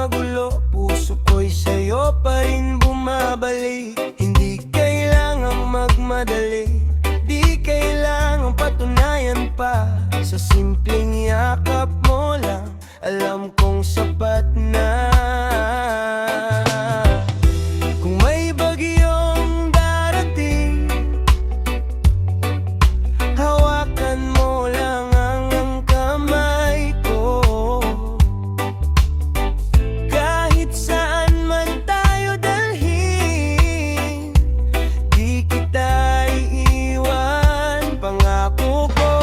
magulo, puso ko'y sa'yo pa rin bumabalik. Hindi kailangang magmadali, di kailangang patunayan pa. Sa simpleng yakap mo lang, alam kong sapat na. Kung may bagyong darating, hawakan mo lang ang kamay ko. Kahit saan man tayo dalhin, di kita iiwan, pangako ko.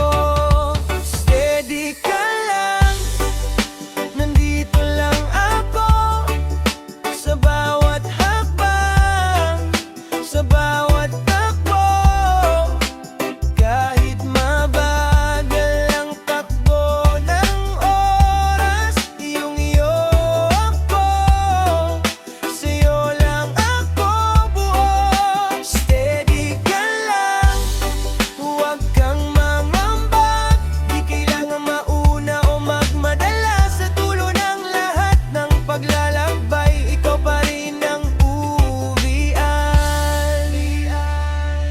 Steady ka lang, nandito lang ako. Sa bawat hakbang, sa bawat takbo, kahit mabagal ang takbo ng oras, iyong-iyo ako, sa'yo lang ako buo. Steady ka lang, huwag kang mangamba, di kailangan mauna o magmadala. Sa dulo ng lahat ng paglalakbay, ikaw pa rin ang uwian.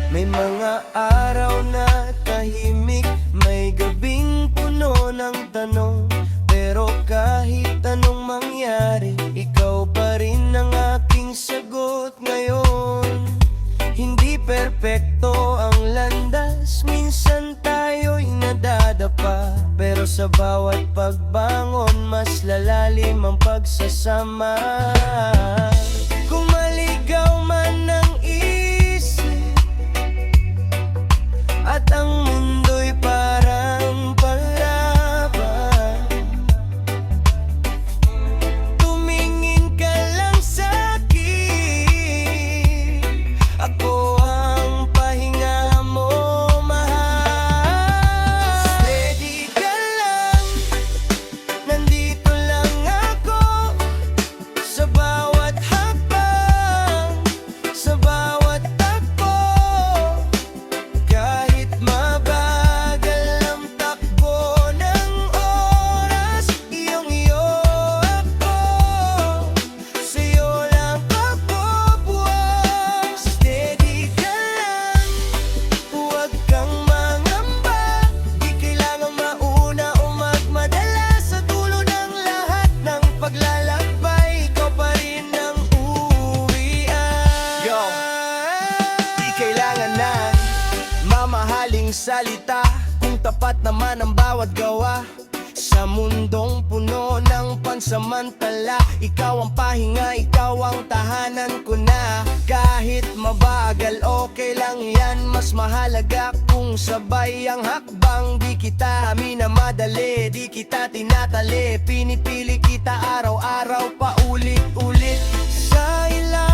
May mga araw na tahimik, may gabing puno ng tanong, pero kahit anong mangyari, ikaw pa rin ang aking sagot ngayon. Hindi perpekto ang landas, minsan tayo'y nadadapa, pero sa bawat pagbangon, mas lalalim ang pagsasama. Kung maligaw man ang isip at ang mundo'y parang palaban, tumingin ka lang sa'kin, ako ang pahinga mo, mahal. Steady ka lang, nandito lang ako. Sa bawat hakbang, sa bawat takbo, kahit mabagal ang takbo ng oras, iyong-iyo ako, sa'yo lang ako buo. Steady ka lang, huwag kang mangamba, di kailangang mauna o magmadala. Sa dulo ng lahat ng paglalakbay, ikaw pa rin ang uwian. Yo, di kailangan ng mamahaling salita, kung tapat naman ang bawat gawa. Sa mundong puno ng pansamantala, ikaw ang pahinga, ikaw ang tahanan ko na. Kahit mabagal, okay lang yan, mas mahalaga kung sabay ang hakbang. Di kita minamadali, di kita tinatali, pinipili kita araw-araw, paulit-ulit. Sa ilalim